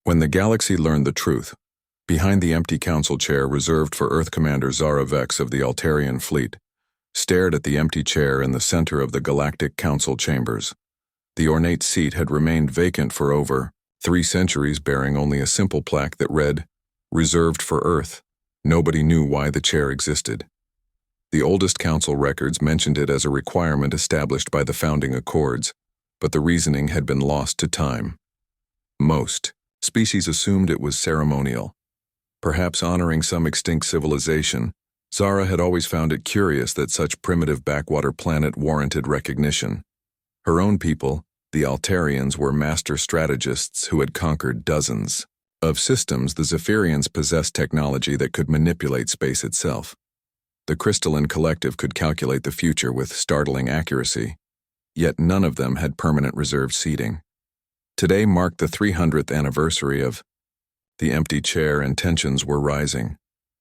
When the galaxy learned the truth, behind the empty council chair reserved for Earth Commander Zara Vex of the Altarian fleet, stared at the empty chair in the center of the Galactic Council chambers. The ornate seat had remained vacant for over 3 centuries, bearing only a simple plaque that read, "Reserved for Earth." Nobody knew why the chair existed. The oldest council records mentioned it as a requirement established by the founding accords, but the reasoning had been lost to time. Most species assumed it was ceremonial, perhaps honoring some extinct civilization. Zara had always found it curious that such primitive backwater planet warranted recognition. Her own people, the Altarians, were master strategists who had conquered dozens of systems. The Zephyrians possessed technology that could manipulate space itself. The crystalline collective could calculate the future with startling accuracy, yet none of them had permanent reserve seating. Today marked the 300th anniversary of the empty chair, and tensions were rising.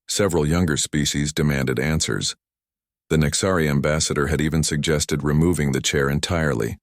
Several younger species demanded answers. The Nexari ambassador had even suggested removing the chair entirely,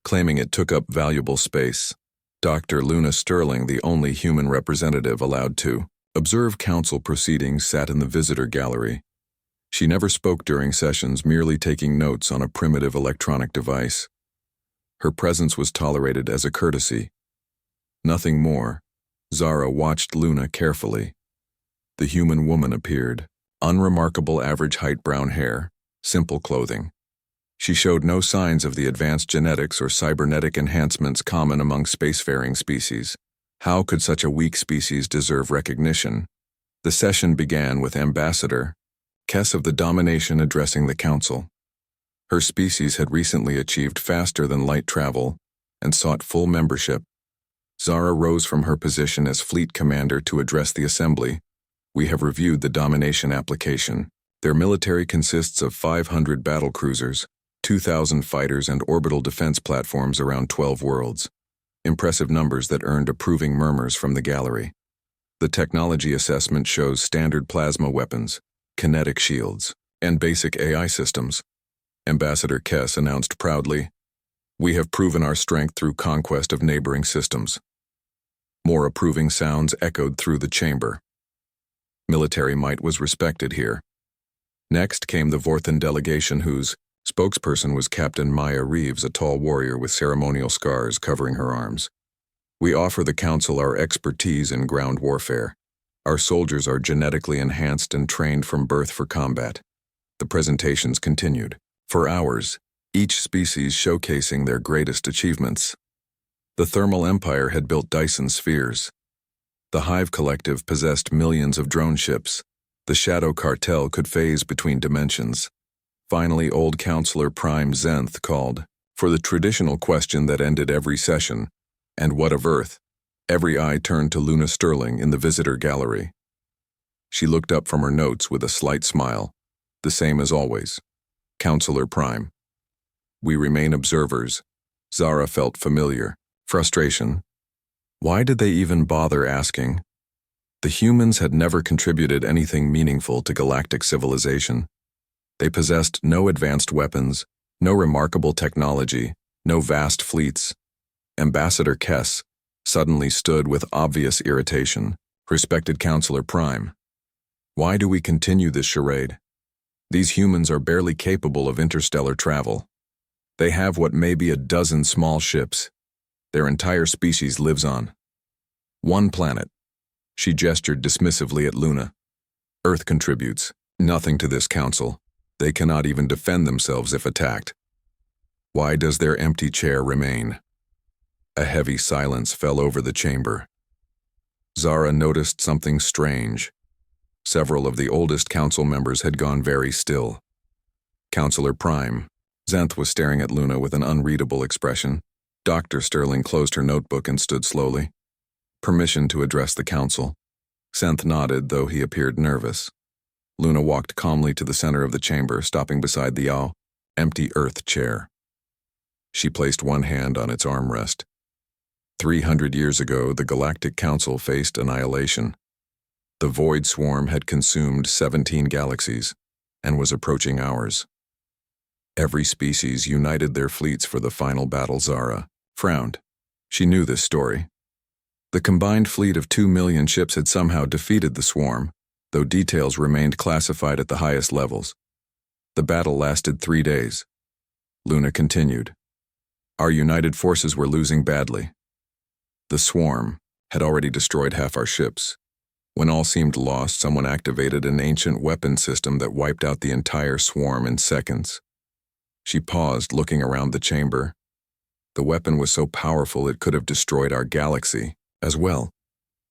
claiming it took up valuable space. Dr. Luna Sterling, the only human representative allowed to observe council proceedings, sat in the visitor gallery. She never spoke during sessions, merely taking notes on a primitive electronic device. Her presence was tolerated as a courtesy. Nothing more. Zara watched Luna carefully. The human woman appeared. Unremarkable average height, brown hair, simple clothing. She showed no signs of the advanced genetics or cybernetic enhancements common among spacefaring species. How could such a weak species deserve recognition? The session began with Ambassador Kess of the Domination addressing the council. Her species had recently achieved faster-than-light travel and sought full membership. Zara rose from her position as fleet commander to address the assembly. "We have reviewed the Domination application. Their military consists of 500 battlecruisers, 2,000 fighters, and orbital defense platforms around 12 worlds. Impressive numbers that earned approving murmurs from the gallery. The technology assessment shows standard plasma weapons, kinetic shields, and basic AI systems." Ambassador Kess announced proudly, "We have proven our strength through conquest of neighboring systems." More approving sounds echoed through the chamber. Military might was respected here. Next came the Vorthan delegation, whose spokesperson was Captain Maya Reeves, a tall warrior with ceremonial scars covering her arms. "We offer the Council our expertise in ground warfare. Our soldiers are genetically enhanced and trained from birth for combat." The presentations continued. For hours, each species showcasing their greatest achievements. The Thermal Empire had built Dyson spheres. The Hive Collective possessed millions of drone ships. The Shadow Cartel could phase between dimensions. Finally, old Counselor Prime Zenth called for the traditional question that ended every session: "And what of Earth?" Every eye turned to Luna Sterling in the visitor gallery. She looked up from her notes with a slight smile. "The same as always, Counselor Prime." "We remain observers." Zara felt familiar. Frustration. Why did they even bother asking? The humans had never contributed anything meaningful to galactic civilization. They possessed no advanced weapons, no remarkable technology, no vast fleets. Ambassador Kess suddenly stood with obvious irritation. "Respected Counselor Prime, why do we continue this charade? These humans are barely capable of interstellar travel. They have what may be a dozen small ships. Their entire species lives on one planet." She gestured dismissively at Luna. "Earth contributes nothing to this council. They cannot even defend themselves if attacked. Why does their empty chair remain?" A heavy silence fell over the chamber. Zara noticed something strange. Several of the oldest council members had gone very still. "Counselor Prime." Zenth was staring at Luna with an unreadable expression. Dr. Sterling closed her notebook and stood slowly. "Permission to address the council." Zenth nodded, though he appeared nervous. Luna walked calmly to the center of the chamber, stopping beside the empty Earth chair. She placed one hand on its armrest. 300 years ago, the Galactic Council faced annihilation. The Void Swarm had consumed 17 galaxies and was approaching ours. Every species united their fleets for the final battle. Zara frowned. She knew this story. The combined fleet of 2 million ships had somehow defeated the swarm, though details remained classified at the highest levels. The battle lasted 3 days. Luna continued. Our united forces were losing badly. The swarm had already destroyed half our ships. When all seemed lost, someone activated an ancient weapon system that wiped out the entire swarm in seconds. She paused, looking around the chamber. The weapon was so powerful it could have destroyed our galaxy as well.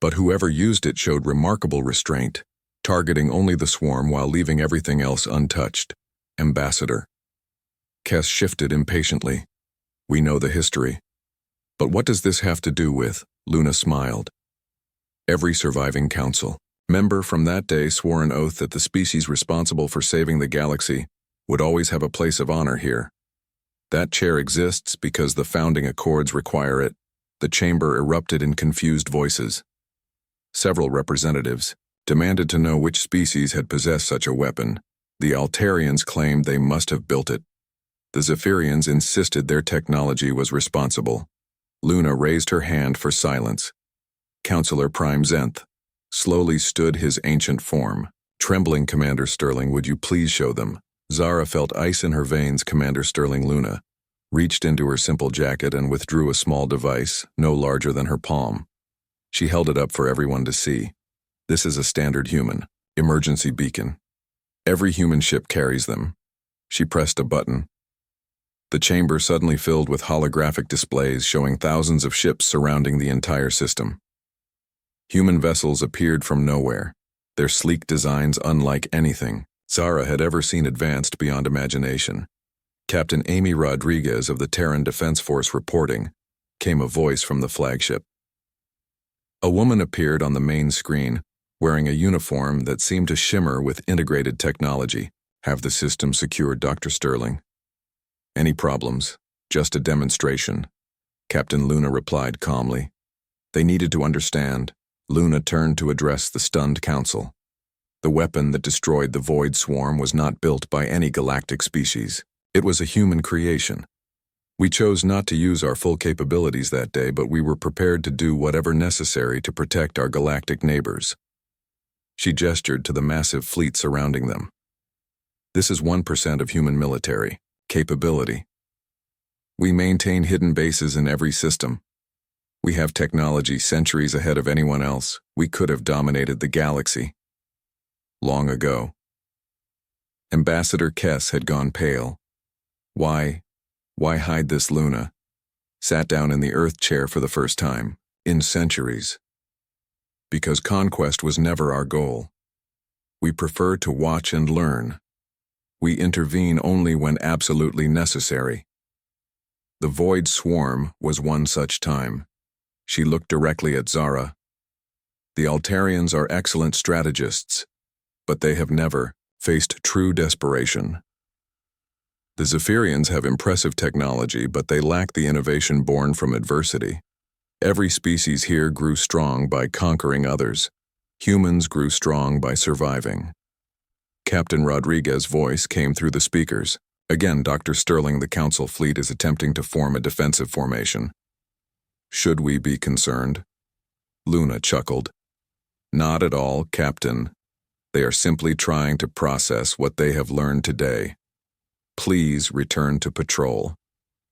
But whoever used it showed remarkable restraint, targeting only the swarm while leaving everything else untouched. Ambassador. Kess shifted impatiently. We know the history. But what does this have to do with? Luna smiled. Every surviving council member from that day swore an oath that the species responsible for saving the galaxy would always have a place of honor here. That chair exists because the founding accords require it. The chamber erupted in confused voices. Several representatives demanded to know which species had possessed such a weapon. The Altarians claimed they must have built it. The Zephyrians insisted their technology was responsible. Luna raised her hand for silence. Counselor Prime Zenth slowly stood his ancient form. Trembling, Commander Sterling, would you please show them? Zara felt ice in her veins. Commander Sterling. Luna reached into her simple jacket and withdrew a small device, no larger than her palm. She held it up for everyone to see. This is a standard human emergency beacon. Every human ship carries them. She pressed a button. The chamber suddenly filled with holographic displays showing thousands of ships surrounding the entire system. Human vessels appeared from nowhere, their sleek designs unlike anything Zara had ever seen, advanced beyond imagination. Captain Amy Rodriguez of the Terran Defense Force reporting, came a voice from the flagship. A woman appeared on the main screen, wearing a uniform that seemed to shimmer with integrated technology. Have the system secured, Dr. Sterling? Any problems? Just a demonstration. Captain Luna replied calmly. They needed to understand. Luna turned to address the stunned council. The weapon that destroyed the Void Swarm was not built by any galactic species. It was a human creation. We chose not to use our full capabilities that day, but we were prepared to do whatever necessary to protect our galactic neighbors. She gestured to the massive fleet surrounding them. This is 1% of human military capability. We maintain hidden bases in every system. We have technology centuries ahead of anyone else. We could have dominated the galaxy long ago. Ambassador Kess had gone pale. Why hide this? Luna sat down in the Earth chair for the first time in centuries. Because conquest was never our goal. We prefer to watch and learn. We intervene only when absolutely necessary. The Void Swarm was one such time. She looked directly at Zara. The Altarians are excellent strategists, but they have never faced true desperation. The Zephyrians have impressive technology, but they lack the innovation born from adversity. Every species here grew strong by conquering others. Humans grew strong by surviving. Captain Rodriguez's voice came through the speakers. Again, Dr. Sterling, the Council fleet is attempting to form a defensive formation. Should we be concerned? Luna chuckled. Not at all, Captain. They are simply trying to process what they have learned today. Please return to patrol.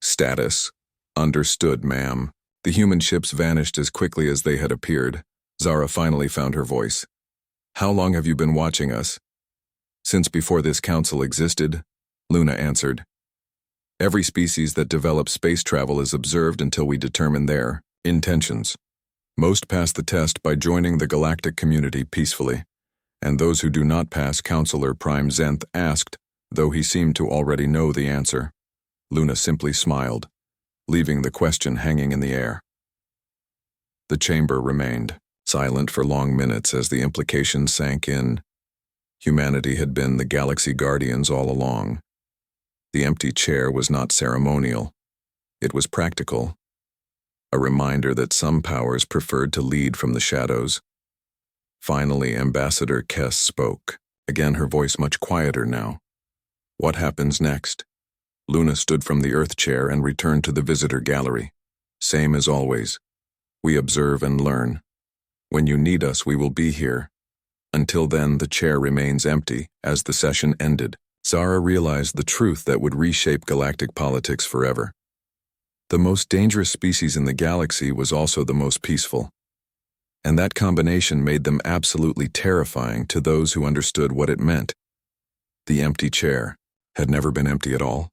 Status. Understood, ma'am. The human ships vanished as quickly as they had appeared. Zara finally found her voice. How long have you been watching us? Since before this council existed, Luna answered. Every species that develops space travel is observed until we determine their intentions. Most pass the test by joining the galactic community peacefully, and those who do not pass, Counselor Prime Zenth asked, though he seemed to already know the answer. Luna simply smiled, leaving the question hanging in the air. The chamber remained silent for long minutes as the implications sank in. Humanity had been the galaxy guardians all along. The empty chair was not ceremonial. It was practical. A reminder that some powers preferred to lead from the shadows. Finally, Ambassador Kess spoke, again her voice much quieter now. What happens next? Luna stood from the Earth chair and returned to the visitor gallery. Same as always. We observe and learn. When you need us, we will be here. Until then, the chair remains empty. As the session ended, Zara realized the truth that would reshape galactic politics forever. The most dangerous species in the galaxy was also the most peaceful. And that combination made them absolutely terrifying to those who understood what it meant. The empty chair had never been empty at all.